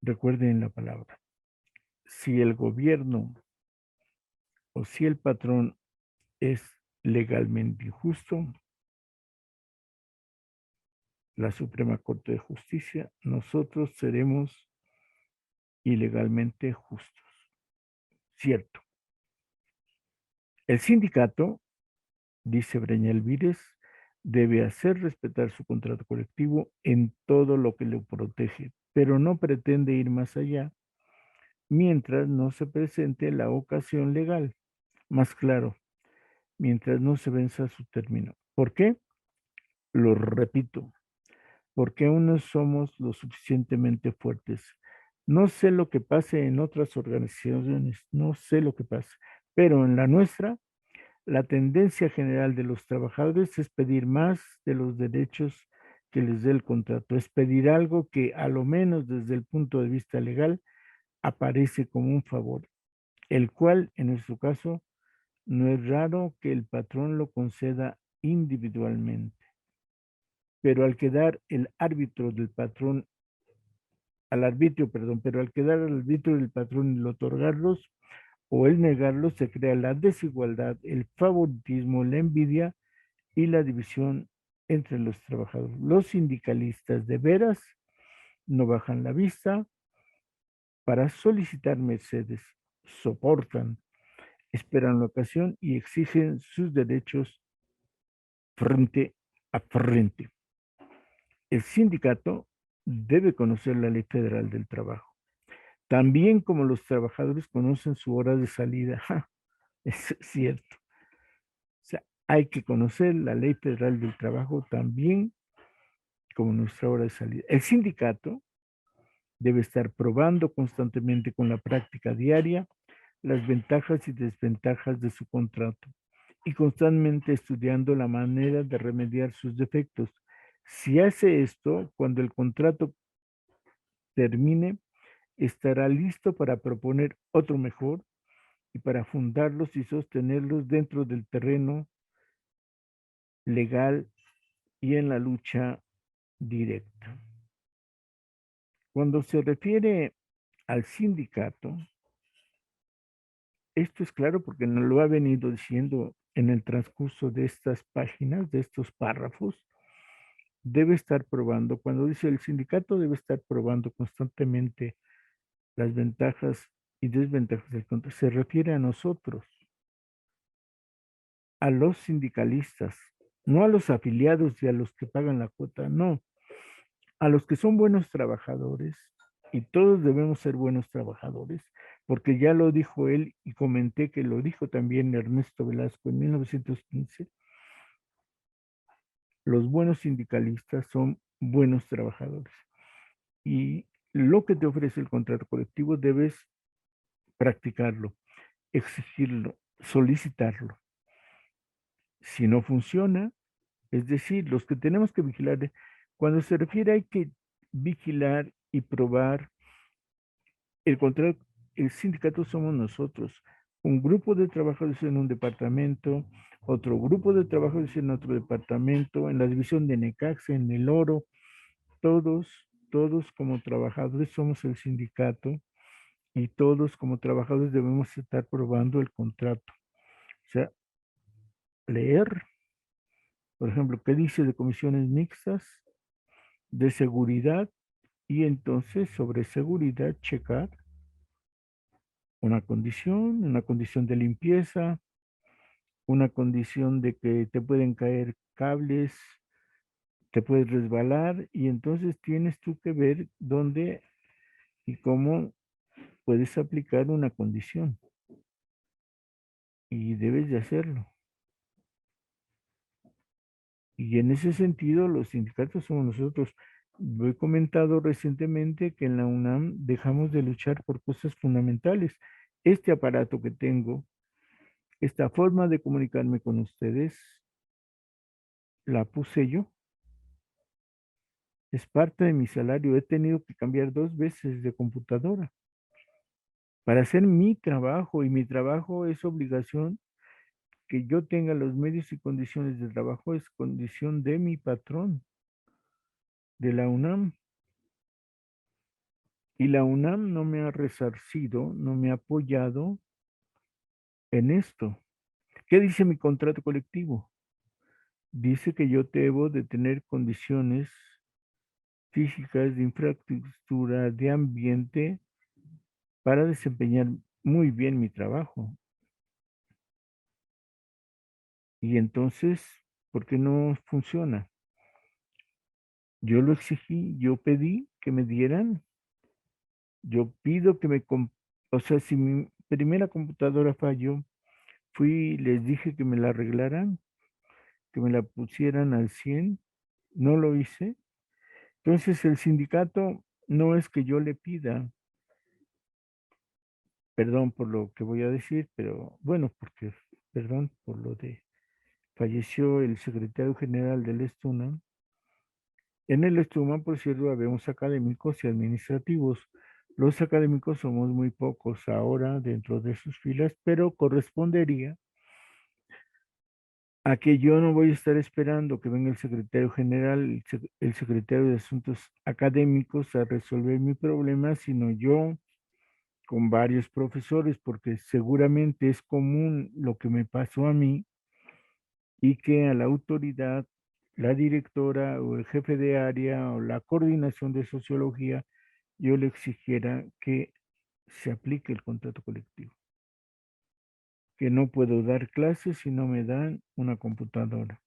Recuerden la palabra. Si el gobierno o si el patrón es legalmente injusto, la Suprema Corte de Justicia, nosotros seremos ilegalmente justos. Cierto. El sindicato, dice Breña Elvírez, debe hacer respetar su contrato colectivo en todo lo que lo protege, pero no pretende ir más allá mientras no se presente la ocasión legal. Más claro, mientras no se venza su término. ¿Por qué? Lo repito, porque aún no somos lo suficientemente fuertes. No sé lo que pase en otras organizaciones, no sé lo que pase, pero en la nuestra, la tendencia general de los trabajadores es pedir más de los derechos que les dé el contrato, es pedir algo que a lo menos desde el punto de vista legal aparece como un favor, el cual en nuestro caso no es raro que el patrón lo conceda individualmente, pero al quedar el árbitro del patrón, al arbitrio, perdón, pero al quedar al arbitrio del patrón el otorgarlos o el negarlos, se crea la desigualdad, el favoritismo, la envidia y la división entre los trabajadores. Los sindicalistas de veras no bajan la vista para solicitar mercedes, soportan, esperan la ocasión y exigen sus derechos frente a frente. El sindicato debe conocer la Ley Federal del Trabajo, también como los trabajadores conocen su hora de salida. ¡Ja! Es cierto. O sea, hay que conocer la Ley Federal del Trabajo también como nuestra hora de salida. El sindicato debe estar probando constantemente con la práctica diaria las ventajas y desventajas de su contrato y constantemente estudiando la manera de remediar sus defectos. Si hace esto, cuando el contrato termine, estará listo para proponer otro mejor y para fundarlos y sostenerlos dentro del terreno legal y en la lucha directa. Cuando se refiere al sindicato, esto es claro porque nos lo ha venido diciendo en el transcurso de estas páginas, de estos párrafos, debe estar probando, cuando dice el sindicato debe estar probando constantemente las ventajas y desventajas del contrato. Se refiere a nosotros, a los sindicalistas, no a los afiliados y a los que pagan la cuota, no. a los que son buenos trabajadores, y todos debemos ser buenos trabajadores, porque ya lo dijo él y comenté que lo dijo también Ernesto Velasco en 1915, los buenos sindicalistas son buenos trabajadores. Y lo que te ofrece el contrato colectivo debes practicarlo, exigirlo, solicitarlo. Si no funciona, es decir, los que tenemos que vigilar, cuando se refiere hay que vigilar y probar el contrato, el sindicato somos nosotros, un grupo de trabajadores en un departamento, otro grupo de trabajadores en otro departamento, en la división de Necaxa, en el Oro, todos como trabajadores somos el sindicato y todos como trabajadores debemos estar probando el contrato. O sea, leer, por ejemplo, qué dice de comisiones mixtas, de seguridad, y entonces sobre seguridad checar una condición de limpieza, una condición de que te pueden caer cables, te puedes resbalar, y entonces tienes tú que ver dónde y cómo puedes aplicar una condición, y debes de hacerlo. Y en ese sentido, los sindicatos somos nosotros. Lo he comentado recientemente que en la UNAM dejamos de luchar por cosas fundamentales. Este aparato que tengo, esta forma de comunicarme con ustedes, la puse yo. Es parte de mi salario. He tenido que cambiar 2 veces de computadora para hacer mi trabajo, y mi trabajo es obligación. Que yo tenga los medios y condiciones de trabajo es condición de mi patrón, de la UNAM. Y la UNAM no me ha resarcido, no me ha apoyado en esto. ¿Qué dice mi contrato colectivo? Dice que yo debo de tener condiciones físicas, de infraestructura, de ambiente, para desempeñar muy bien mi trabajo. Y entonces, ¿por qué no funciona? Yo lo exigí, yo pedí que me dieran, yo pido que o sea, si mi primera computadora falló, fui y les dije que me la arreglaran, que me la pusieran al 100, no lo hice. Entonces el sindicato no es que yo le pida, perdón por lo que voy a decir, pero bueno, porque, perdón por lo de, falleció el secretario general del Estuna. En el Estuma, por cierto, habemos académicos y administrativos. Los académicos somos muy pocos ahora dentro de sus filas, pero correspondería a que yo no voy a estar esperando que venga el secretario general, el secretario de Asuntos Académicos a resolver mi problema, sino yo con varios profesores, porque seguramente es común lo que me pasó a mí, y que a la autoridad, la directora o el jefe de área o la coordinación de sociología, yo le exigiera que se aplique el contrato colectivo, que no puedo dar clases si no me dan una computadora.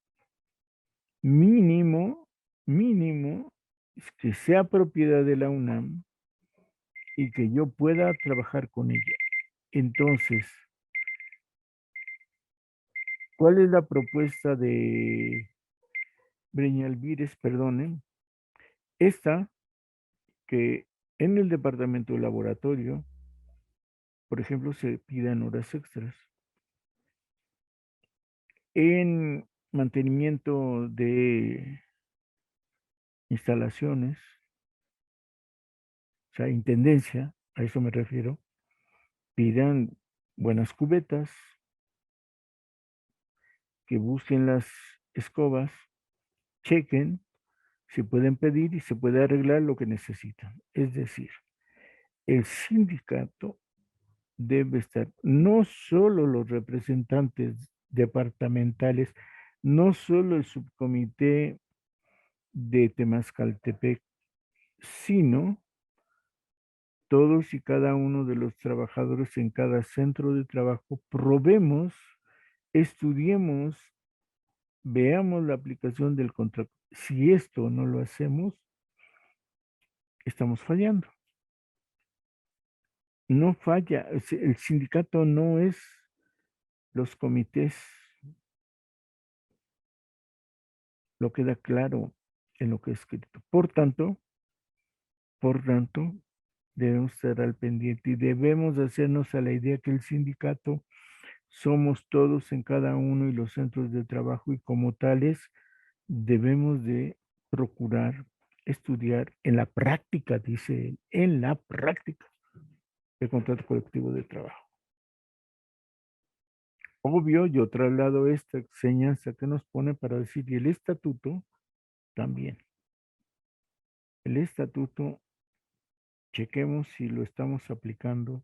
Mínimo, mínimo, es que sea propiedad de la UNAM y que yo pueda trabajar con ella. Entonces, ¿cuál es la propuesta de Breñalvírez? Perdone. Esta, que en el departamento de laboratorio, por ejemplo, se pidan horas extras. En mantenimiento de instalaciones, o sea, intendencia, a eso me refiero, pidan buenas cubetas, que busquen las escobas, chequen si pueden pedir y se puede arreglar lo que necesitan. Es decir, el sindicato debe estar, no solo los representantes departamentales, no solo el subcomité de Temascaltepec, sino todos y cada uno de los trabajadores en cada centro de trabajo. Probemos, estudiemos, veamos la aplicación del contrato. Si esto no lo hacemos, estamos fallando. No falla, el sindicato no es los comités, lo queda claro en lo que he escrito. Por tanto, debemos estar al pendiente y debemos hacernos a la idea que el sindicato somos todos en cada uno y los centros de trabajo y como tales debemos de procurar estudiar en la práctica, dice él, en la práctica el contrato colectivo de trabajo. Obvio, yo traslado esta enseñanza que nos pone para decir, y el estatuto también. El estatuto, chequemos si lo estamos aplicando,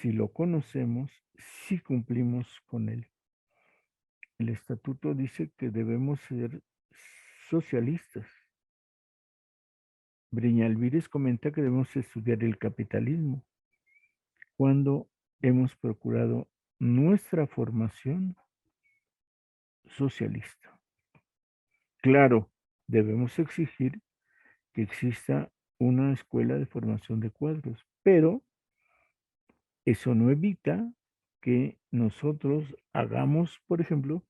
si lo conocemos, si cumplimos con él. El estatuto dice que debemos ser socialistas. Breñalvídez comenta que debemos estudiar el capitalismo cuando hemos procurado nuestra formación socialista. Claro, debemos exigir que exista una escuela de formación de cuadros, pero eso no evita que nosotros hagamos, por ejemplo,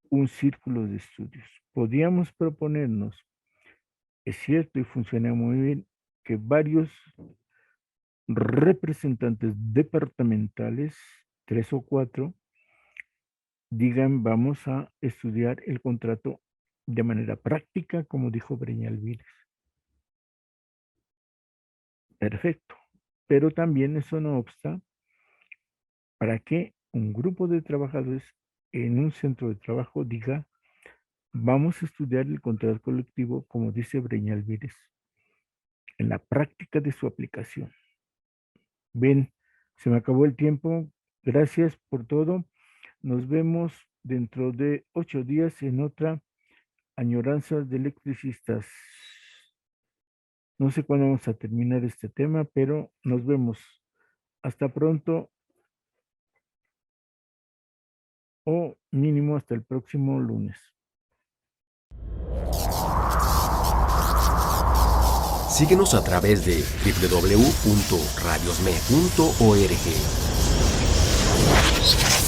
un círculo de estudios. Podríamos proponernos, es cierto y funciona muy bien, que varios representantes departamentales, 3 o 4, digan vamos a estudiar el contrato de manera práctica, como dijo Breñalvídez. Perfecto. Pero también eso no obsta para que un grupo de trabajadores en un centro de trabajo diga vamos a estudiar el contrato colectivo, como dice Breñalvídez, en la práctica de su aplicación. Bien, se me acabó el tiempo. Gracias por todo. Nos vemos dentro de 8 días en otra añoranza de electricistas. No sé cuándo vamos a terminar este tema, pero nos vemos. Hasta pronto o mínimo hasta el próximo lunes. Síguenos a través de www.radiosme.org.